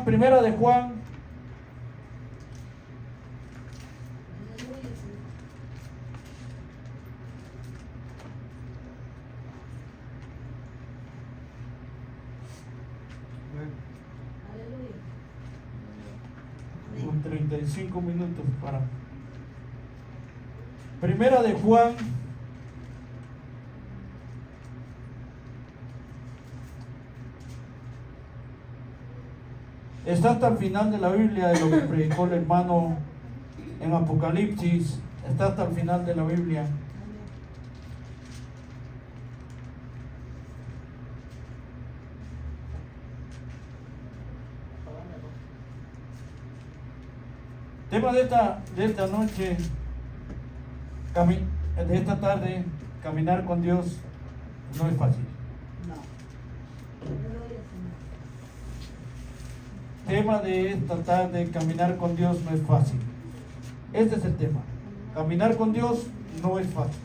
Primera de Juan. Con 35 minutos para. Primera de Juan. Está hasta el final de la Biblia, de lo que predicó el hermano en Apocalipsis. Está hasta el final de la Biblia. Tema de esta noche, de esta tarde, caminar con Dios no es fácil. Tema de esta tarde, caminar con Dios no es fácil. Este es el tema. Caminar con Dios no es fácil.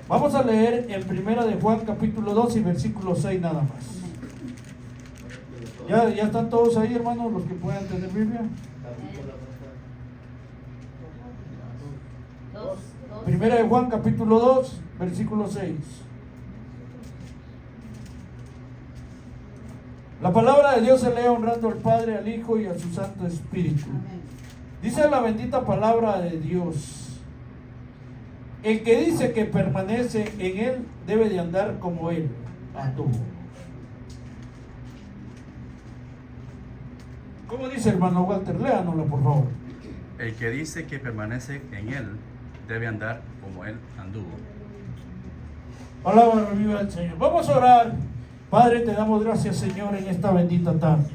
Vamos a leer en Primera de Juan capítulo 2 y versículo 6 nada más. ¿Ya están todos ahí, hermanos, los que puedan tener Biblia? Primera de Juan capítulo 2 versículo 6. La palabra de Dios se lee honrando al Padre, al Hijo y a su Santo Espíritu. Dice la bendita palabra de Dios: el que dice que permanece en Él debe de andar como Él anduvo. ¿Cómo dice, hermano Walter? Léanosla, por favor. El que dice que permanece en Él debe andar como Él anduvo. Palabra viva del Señor. Vamos a orar. Padre, te damos gracias, Señor, en esta bendita tarde.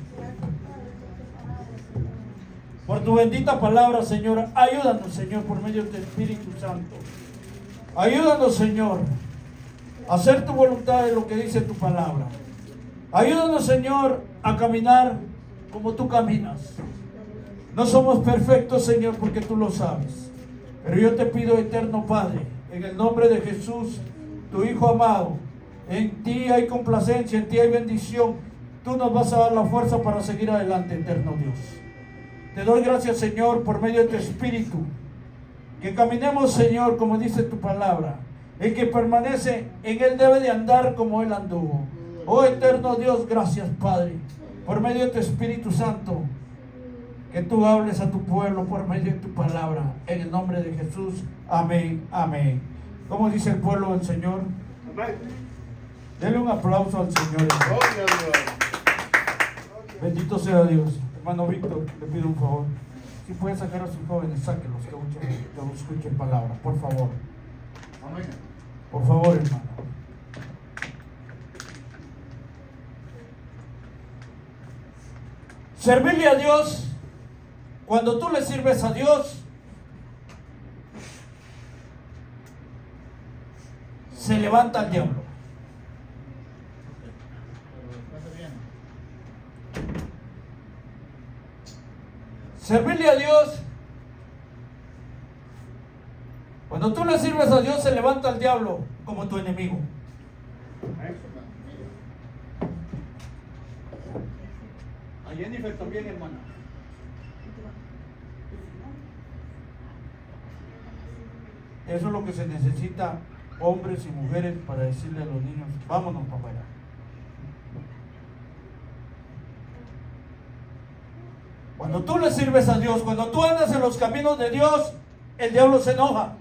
Por tu bendita palabra, Señor. Ayúdanos, Señor, por medio del Espíritu Santo. Ayúdanos, Señor, a hacer tu voluntad de lo que dice tu palabra. Ayúdanos, Señor, a caminar como tú caminas. No somos perfectos, Señor, porque tú lo sabes. Pero yo te pido, eterno Padre, en el nombre de Jesús, tu Hijo amado, en ti hay complacencia, en ti hay bendición. Tú nos vas a dar la fuerza para seguir adelante, eterno Dios. Te doy gracias, Señor, por medio de tu Espíritu. Que caminemos, Señor, como dice tu palabra. El que permanece en Él debe de andar como Él anduvo. Oh eterno Dios, gracias, Padre, por medio de tu Espíritu Santo. Que tú hables a tu pueblo por medio de tu palabra. En el nombre de Jesús. Amén, amén. ¿Cómo dice el pueblo del Señor? Amén. Denle un aplauso al Señor. Bendito sea Dios. Hermano Víctor, le pido un favor. Si puede sacar a sus jóvenes, sáquenlos, que escuchen palabra, por favor. Amén. Por favor, hermano. Servirle a Dios, cuando tú le sirves a Dios, se levanta el diablo. Servirle a Dios, cuando tú le sirves a Dios, se levanta el diablo como tu enemigo. A Jennifer también, hermana. Eso es lo que se necesita, hombres y mujeres, para decirle a los niños: vámonos para afuera. Cuando tú le sirves a Dios, cuando tú andas en los caminos de Dios, el diablo se enoja.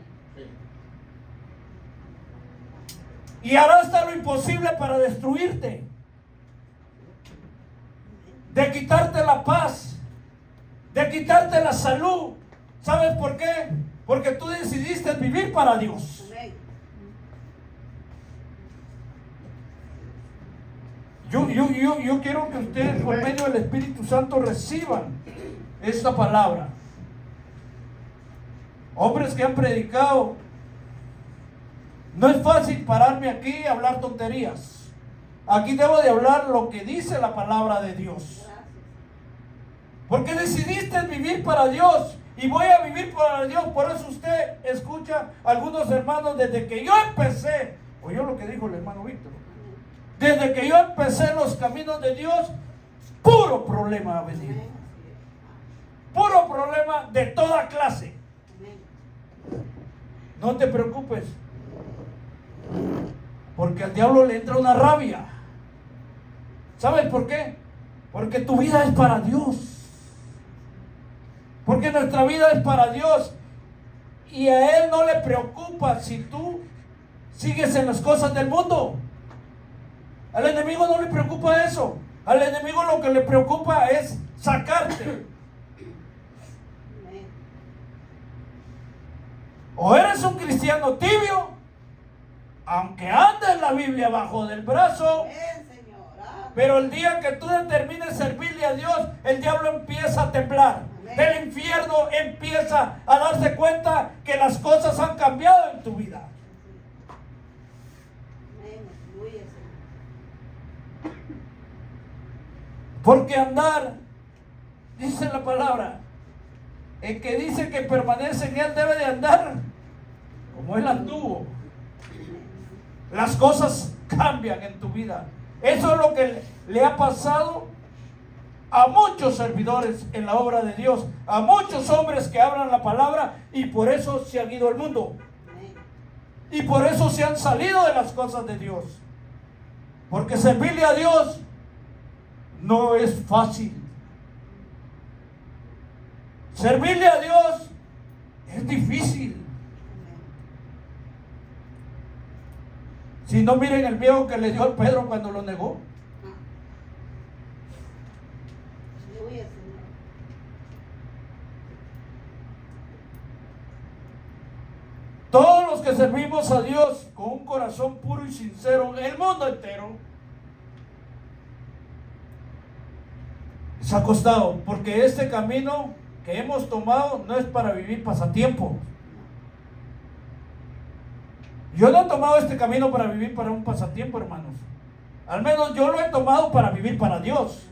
Y hará hasta lo imposible para destruirte. De quitarte la paz. De quitarte la salud. ¿Sabes por qué? Porque tú decidiste vivir para Dios. Yo quiero que ustedes, por medio del Espíritu Santo, reciban esta palabra. Hombres que han predicado. No es fácil pararme aquí y hablar tonterías. Aquí debo de hablar lo que dice la palabra de Dios. Porque decidiste vivir para Dios. Y voy a vivir para Dios. Por eso usted escucha a algunos hermanos desde que yo empecé. Oyó lo que dijo el hermano Víctor. Desde que yo empecé en los caminos de Dios, problema ha venido. Puro problema de toda clase. No te preocupes, porque al diablo le entra una rabia. ¿Sabes por qué? Porque tu vida es para Dios. Porque nuestra vida es para Dios. Y a Él no le preocupa si tú sigues en las cosas del mundo. Al enemigo no le preocupa eso. Al enemigo lo que le preocupa es sacarte. O eres un cristiano tibio, aunque andes la Biblia bajo del brazo, pero el día que tú determines servirle a Dios, el diablo empieza a temblar. El infierno empieza a darse cuenta que las cosas han cambiado en tu vida. Porque andar, dice la palabra, el que dice que permanece en Él debe de andar como Él anduvo. Las cosas cambian en tu vida. Eso es lo que le ha pasado a muchos servidores en la obra de Dios, a muchos hombres que hablan la palabra, y por eso se han ido al mundo. Y por eso se han salido de las cosas de Dios. Porque servirle a Dios no es fácil. Servirle a Dios es difícil. Si no, miren el miedo que le dio a Pedro cuando lo negó. Todos los que servimos a Dios con un corazón puro y sincero, el mundo entero se ha costado, porque este camino que hemos tomado no es para vivir pasatiempo. Yo no he tomado este camino para vivir para un pasatiempo, hermanos. Al menos yo lo he tomado para vivir para Dios.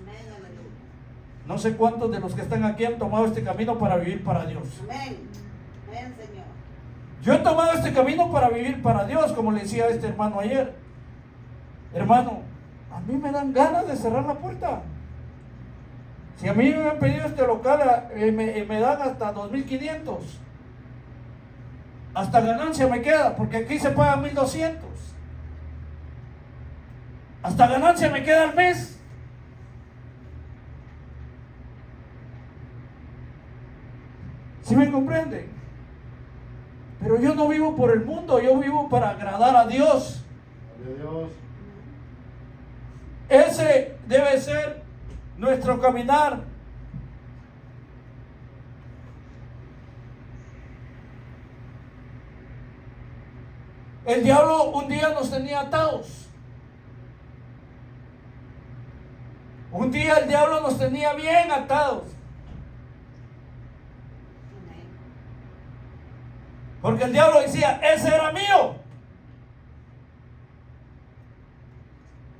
No sé cuántos de los que están aquí han tomado este camino para vivir para Dios. Amén. Amén, Señor. Yo he tomado este camino para vivir para Dios, como le decía a este hermano ayer. Hermano, a mí me dan ganas de cerrar la puerta. Si a mí me han pedido este local, me dan hasta 2.500. Hasta ganancia me queda, porque aquí se paga 1.200. Hasta ganancia me queda al mes. ¿Sí me comprenden? Pero yo no vivo por el mundo, yo vivo para agradar a Dios. Dios. Ese debe ser nuestro caminar. El diablo un día nos tenía atados. Un día el diablo nos tenía bien atados. Porque el diablo decía, ese era mío.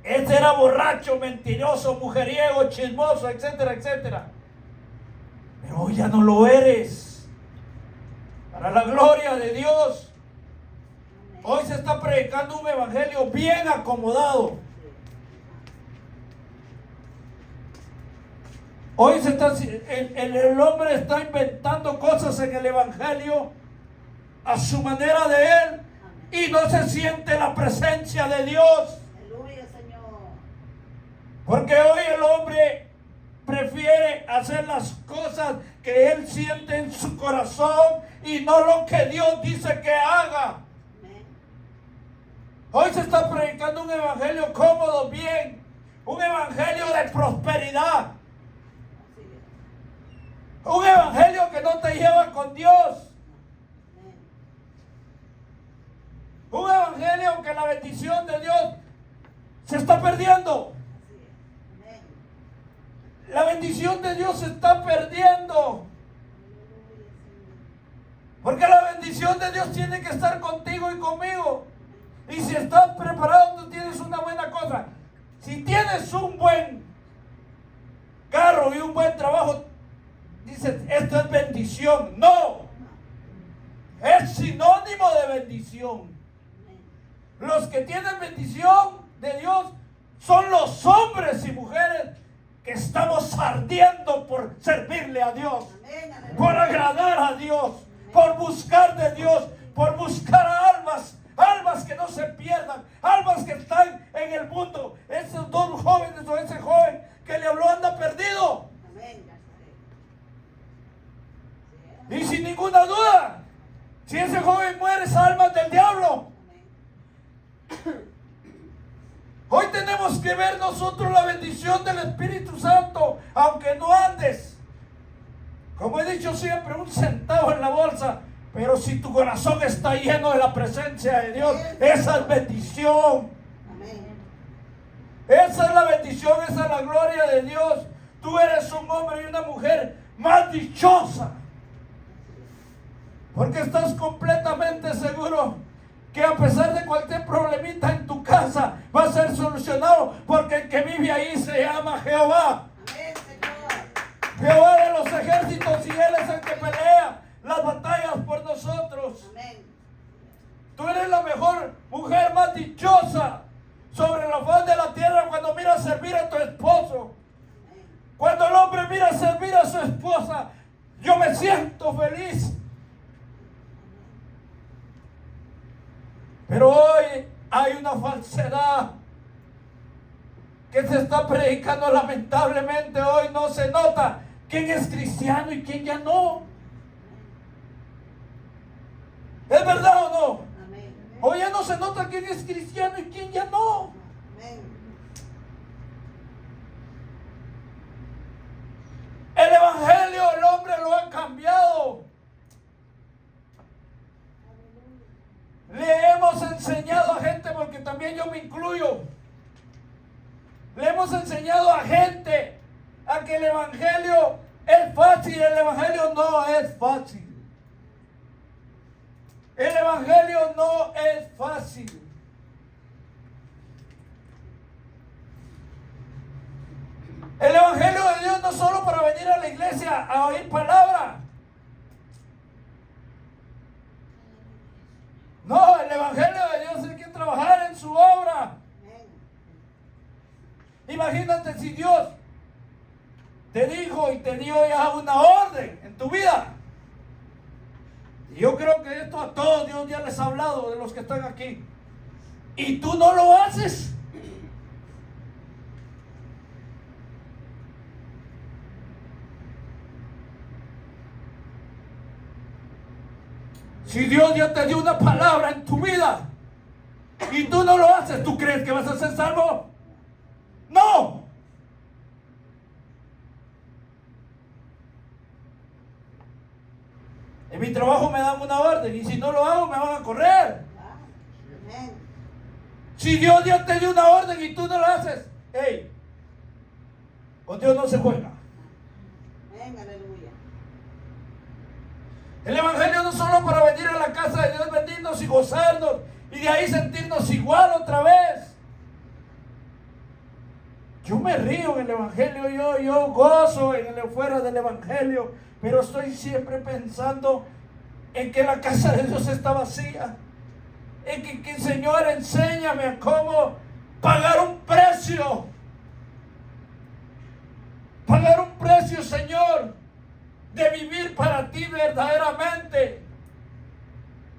Ese era borracho, mentiroso, mujeriego, chismoso, etcétera, etcétera. Pero hoy ya no lo eres. Para la gloria de Dios. Hoy se está predicando un evangelio bien acomodado. Hoy el hombre está inventando cosas en el evangelio a su manera de él y no se siente la presencia de Dios. Aleluya, Señor. Porque hoy el hombre prefiere hacer las cosas que él siente en su corazón y no lo que Dios dice que haga. Hoy se está predicando un evangelio cómodo, bien, un evangelio de prosperidad, un evangelio que no te lleva con Dios, un evangelio que la bendición de Dios se está perdiendo. La bendición de Dios se está perdiendo. Porque la bendición de Dios tiene que estar contigo y conmigo. Y si estás preparado, tú tienes una buena cosa. Si tienes un buen carro y un buen trabajo, dices, esto es bendición. No, es sinónimo de bendición. Los que tienen bendición de Dios son los hombres y mujeres que estamos ardiendo por servirle a Dios, Amén. Aleluya. por agradar a Dios, por buscar de Dios, por buscar almas que no se pierdan, almas que están en el mundo. Esos dos jóvenes o ese joven que le habló anda perdido. Amén. Y sin ninguna duda, si ese joven muere, es alma del diablo. Hoy tenemos que ver nosotros la bendición del Espíritu Santo, aunque no andes, como he dicho siempre, un centavo en la bolsa, pero si tu corazón está lleno de la presencia de Dios, esa es bendición. Amén. Esa es la bendición, esa es la gloria de Dios. Tú eres un hombre y una mujer más dichosa, porque estás completamente seguro que a pesar de cualquier problemita en tu casa va a ser solucionado, porque el que vive ahí se llama Jehová. Amén, Señor. Jehová de los ejércitos, y Él es el que pelea las batallas por nosotros. Amén. Tú eres la mejor mujer, más dichosa sobre la faz de la tierra cuando miras servir a tu esposo. Amén. Cuando el hombre mira servir a su esposa, yo me siento feliz. Pero hoy hay una falsedad que se está predicando lamentablemente. Hoy no se nota quién es cristiano y quién ya no. ¿Es verdad o no? Amén. Hoy ya no se nota quién es cristiano y quién ya no. Amén. El evangelio, el hombre lo ha cambiado. Le hemos enseñado a gente, porque también yo me incluyo, le hemos enseñado a gente a que el evangelio es fácil. El evangelio no es fácil. El evangelio no es fácil. El evangelio de Dios no es solo para venir a la iglesia a oír palabra. No, el evangelio de Dios hay que trabajar en su obra. Amén. Imagínate si Dios te dijo y te dio ya una orden en tu vida. Y yo creo que esto a todos Dios ya les ha hablado, de los que están aquí. Y tú no lo haces. Si Dios ya te dio una palabra en tu vida y tú no lo haces, ¿tú crees que vas a ser salvo? No. En mi trabajo me dan una orden y si no lo hago me van a correr. Amén. Si Dios ya te dio una orden y tú no lo haces, hey, con Dios no se juega. Amén. Aleluya. El evangelio no es solo para venir a la casa de Dios, bendirnos y gozarnos y de ahí sentirnos igual otra vez. Yo me río en el evangelio, yo gozo en el fuera del evangelio, pero estoy siempre pensando en que la casa de Dios está vacía. En que Señor, enséñame a cómo pagar un precio. Pagar un precio, Señor, de vivir para ti verdaderamente,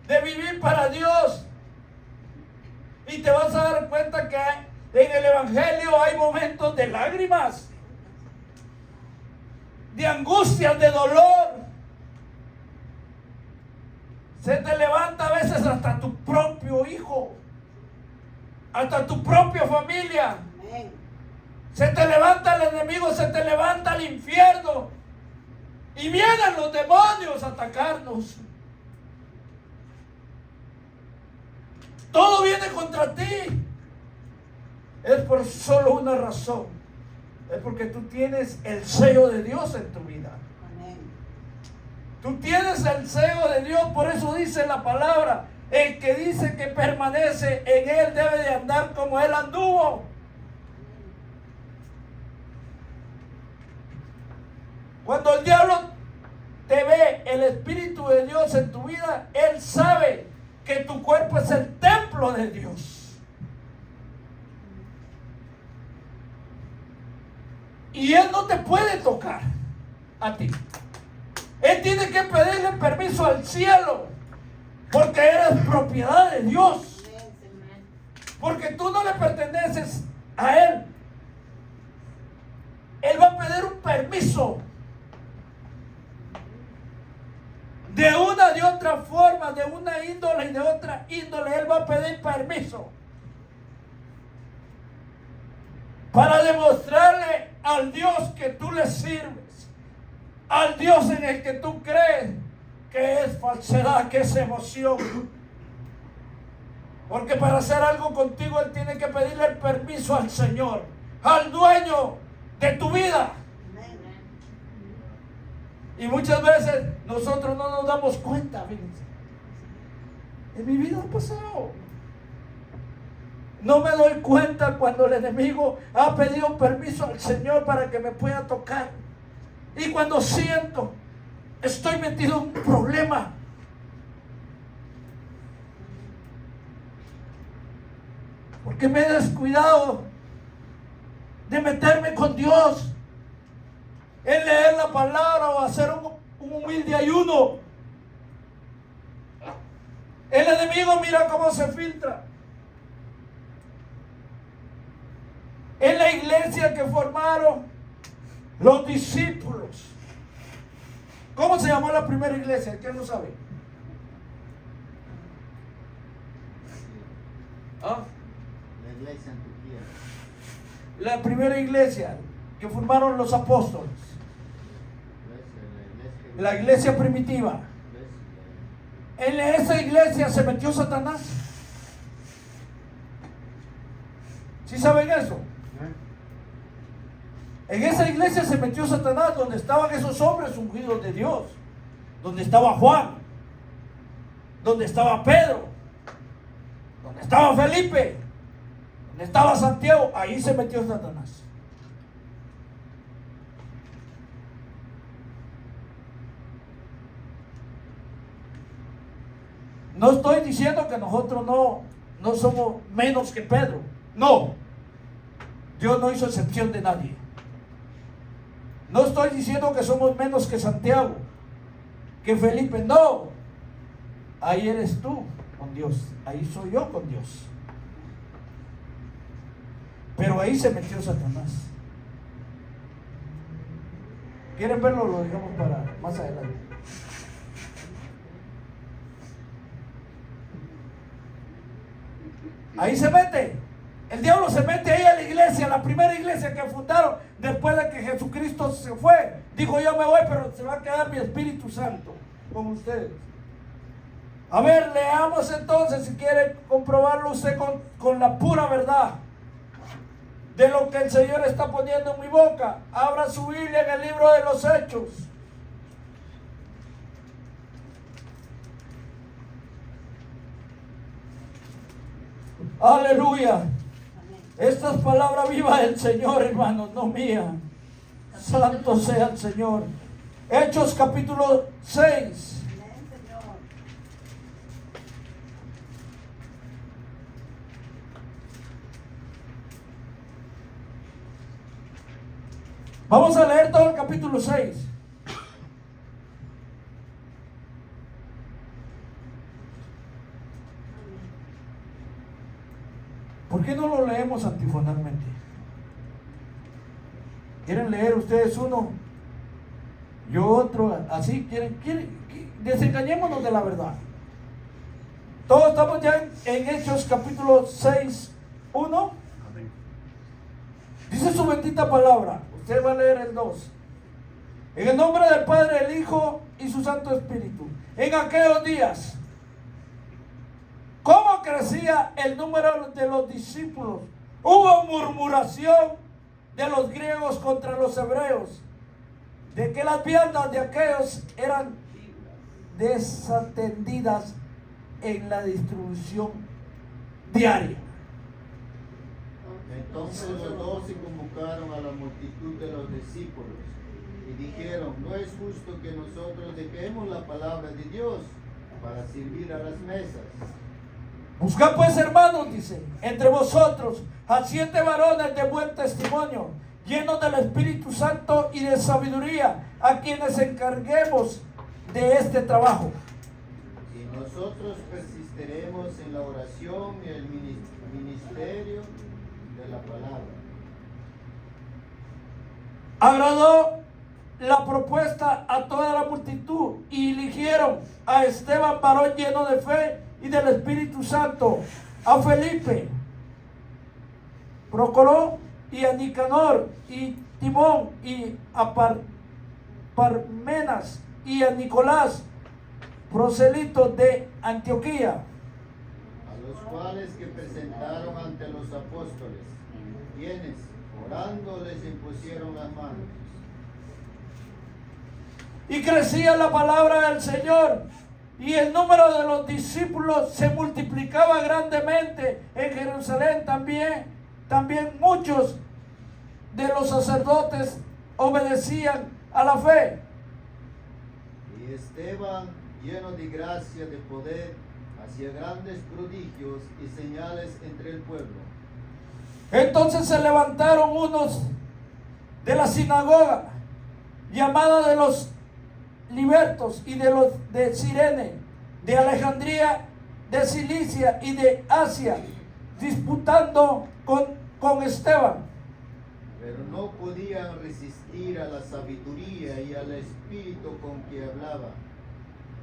de vivir para Dios. Y te vas a dar cuenta que en el evangelio hay momentos de lágrimas, de angustias, de dolor. Se te levanta a veces hasta tu propio hijo, hasta tu propia familia. Amén. Se te levanta el enemigo, se te levanta el infierno. Y vienen los demonios a atacarnos. Todo viene contra ti. Es por solo una razón. Es porque tú tienes el sello de Dios en tu vida. Amén. Tú tienes el sello de Dios. Por eso dice la palabra: el que dice que permanece en Él debe de andar como Él anduvo. Cuando el diablo te ve el Espíritu de Dios en tu vida, Él sabe que tu cuerpo es el templo de Dios. Y Él no te puede tocar a ti. Él tiene que pedirle permiso al cielo, porque eres propiedad de Dios. Porque tú no le perteneces a Él. Él va a pedir un permiso. De una, de otra forma, de una índole y de otra índole, Él va a pedir permiso para demostrarle al Dios que tú le sirves, al Dios en el que tú crees, que es falsedad, que es emoción. Porque para hacer algo contigo, Él tiene que pedirle el permiso al Señor, al dueño de tu vida. Y muchas veces nosotros no nos damos cuenta, fíjense. En mi vida ha pasado. No me doy cuenta cuando el enemigo ha pedido permiso al Señor para que me pueda tocar. Y cuando siento, estoy metido en un problema. Porque me he descuidado de meterme con Dios. En leer la palabra o hacer un humilde ayuno. El enemigo mira cómo se filtra. En la iglesia que formaron los discípulos. ¿Cómo se llamó la primera iglesia? ¿Quién lo sabe? ¿Ah? La iglesia Antioquía. La primera iglesia que formaron los apóstoles. La iglesia primitiva. En esa iglesia se metió Satanás. ¿Sí saben eso? En esa iglesia se metió Satanás, donde estaban esos hombres ungidos de Dios, donde estaba Juan, donde estaba Pedro, donde estaba Felipe, donde estaba Santiago. Ahí se metió Satanás. No estoy diciendo que nosotros no somos menos que Pedro. No. Dios no hizo excepción de nadie. No estoy diciendo que somos menos que Santiago, que Felipe. No. Ahí eres tú con Dios. Ahí soy yo con Dios. Pero ahí se metió Satanás. ¿Quieren verlo? Lo digamos para más adelante. Ahí se mete. El diablo se mete ahí a la iglesia, la primera iglesia que fundaron después de que Jesucristo se fue. Dijo: yo me voy, pero se va a quedar mi Espíritu Santo con ustedes. A ver, leamos entonces, si quiere comprobarlo usted con la pura verdad de lo que el Señor está poniendo en mi boca. Abra su Biblia en el libro de los Hechos. Aleluya. Esta es palabra viva del Señor, hermanos, no mía. Santo sea el Señor. Hechos capítulo 6. Vamos a leer todo el capítulo 6. ¿Por qué no lo leemos antifonalmente? ¿Quieren leer ustedes uno? Yo otro, así, quieren, desengañémonos de la verdad. Todos estamos ya en Hechos capítulo 6, 1. Amén. Dice su bendita palabra. Usted va a leer el 2. En el nombre del Padre, el Hijo y su Santo Espíritu. En aquellos días, ¿cómo crecía el número de los discípulos? Hubo murmuración de los griegos contra los hebreos, de que las viandas de aquellos eran desatendidas en la distribución diaria. Entonces los 12 convocaron a la multitud de los discípulos y dijeron: no es justo que nosotros dejemos la palabra de Dios para servir a las mesas. Buscad pues, hermanos, dice, entre vosotros a 7 varones de buen testimonio, llenos del Espíritu Santo y de sabiduría, a quienes encarguemos de este trabajo. Y nosotros persistiremos en la oración y el ministerio de la palabra. Agradó la propuesta a toda la multitud y eligieron a Esteban, varón lleno de fe y del Espíritu Santo, a Felipe, Procoro y a Nicanor y Timón y a Parmenas y a Nicolás, proselito de Antioquía, A los cuales que presentaron ante los apóstoles, quienes orando les impusieron las manos. y crecía la palabra del Señor, y el número de los discípulos se multiplicaba grandemente en Jerusalén. También muchos de los sacerdotes obedecían a la fe. Y Esteban, lleno de gracia, de poder, hacía grandes prodigios y señales entre el pueblo. Entonces se levantaron unos de la sinagoga, llamada de los libertos, y de los de Cirene, de Alejandría, de Cilicia y de Asia, disputando con Esteban. Pero no podían resistir a la sabiduría y al espíritu con que hablaba.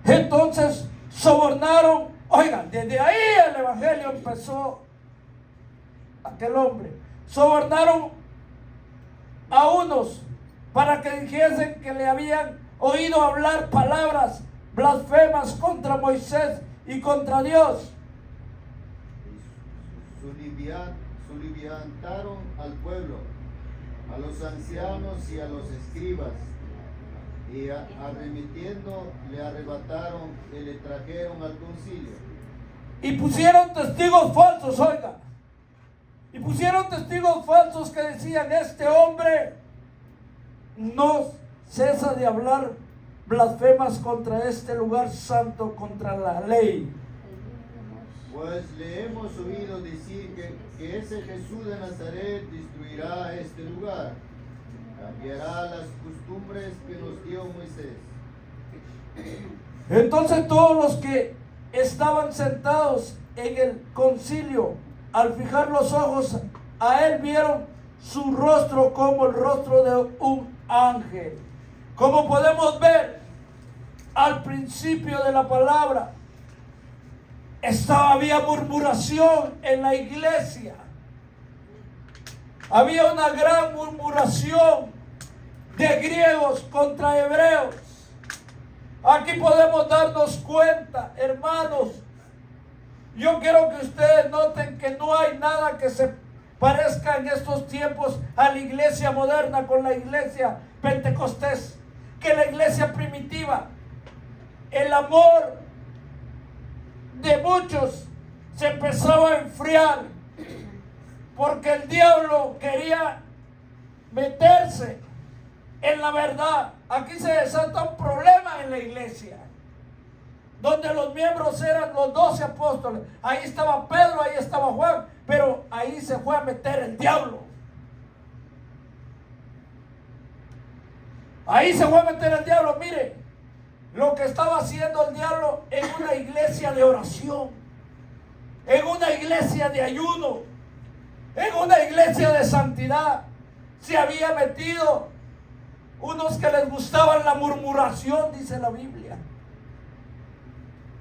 Entonces sobornaron, oigan, desde ahí el evangelio empezó. Aquel hombre, sobornaron a unos para que dijesen que le habían oído hablar palabras blasfemas contra Moisés y contra Dios. Soliviantaron al pueblo, a los ancianos y a los escribas, y arremetiendo le arrebataron y le trajeron al concilio. Y pusieron testigos falsos, oiga. Y pusieron testigos falsos que decían: este hombre no cesa de hablar blasfemas contra este lugar santo, contra la ley. Pues le hemos oído decir que ese Jesús de Nazaret destruirá este lugar, cambiará las costumbres que nos dio Moisés. Entonces todos los que estaban sentados en el concilio, al fijar los ojos a él, vieron su rostro como el rostro de un ángel. Como podemos ver al principio de la palabra, había murmuración en la iglesia. Había una gran murmuración de griegos contra hebreos. Aquí podemos darnos cuenta, hermanos. Yo quiero que ustedes noten que no hay nada que se parezca en estos tiempos a la iglesia moderna con la iglesia pentecostés, que la iglesia primitiva. El amor de muchos se empezaba a enfriar porque el diablo quería meterse en la verdad. Aquí se desata un problema en la iglesia, donde los miembros eran los 12 apóstoles. Ahí estaba Pedro, ahí estaba Juan, pero ahí se fue a meter el diablo. Ahí se fue a meter el diablo. Mire lo que estaba haciendo el diablo en una iglesia de oración, en una iglesia de ayuno, en una iglesia de santidad. Se había metido unos que les gustaban la murmuración, dice la Biblia.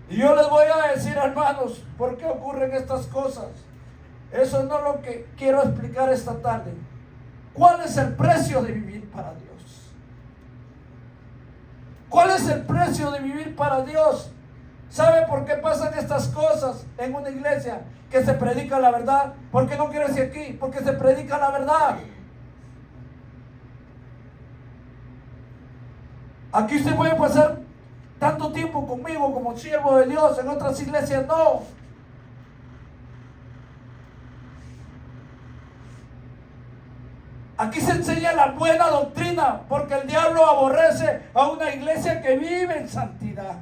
Y yo les voy a decir, hermanos, ¿por qué ocurren estas cosas? Eso no es lo que quiero explicar esta tarde. ¿Cuál es el precio de vivir para Dios? ¿Cuál es el precio de vivir para Dios? ¿Sabe por qué pasan estas cosas en una iglesia? Que se predica la verdad. ¿Por qué no quiere decir aquí? Porque se predica la verdad. Aquí usted puede pasar tanto tiempo conmigo como siervo de Dios, en otras iglesias no. Aquí se enseña la buena doctrina, porque el diablo aborrece a una iglesia que vive en santidad.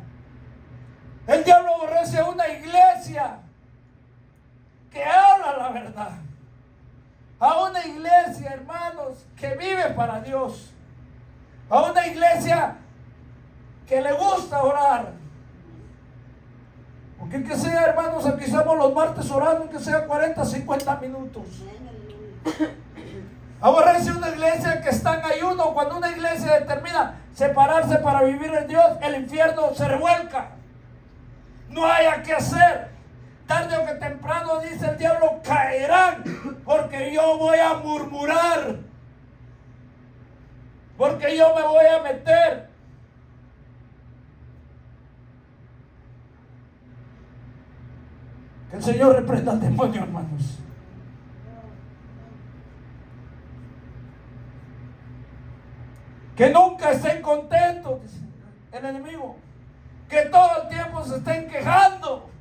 El diablo aborrece a una iglesia que habla la verdad. a una iglesia, hermanos, que vive para Dios, a una iglesia que le gusta orar. Porque que sea, hermanos, aquí estamos los martes orando, que sea 40, 50 minutos. Amén, aleluya. Aborrece una iglesia que está en ayuno. Cuando una iglesia determina separarse para vivir en Dios, el infierno se revuelca. No haya que hacer. Tarde o que temprano, dice el diablo, caerán, porque yo voy a murmurar, porque yo me voy a meter. Que el Señor reprenda al demonio, hermanos. Que nunca estén contentos, dice el enemigo. Que todo el tiempo se estén quejando.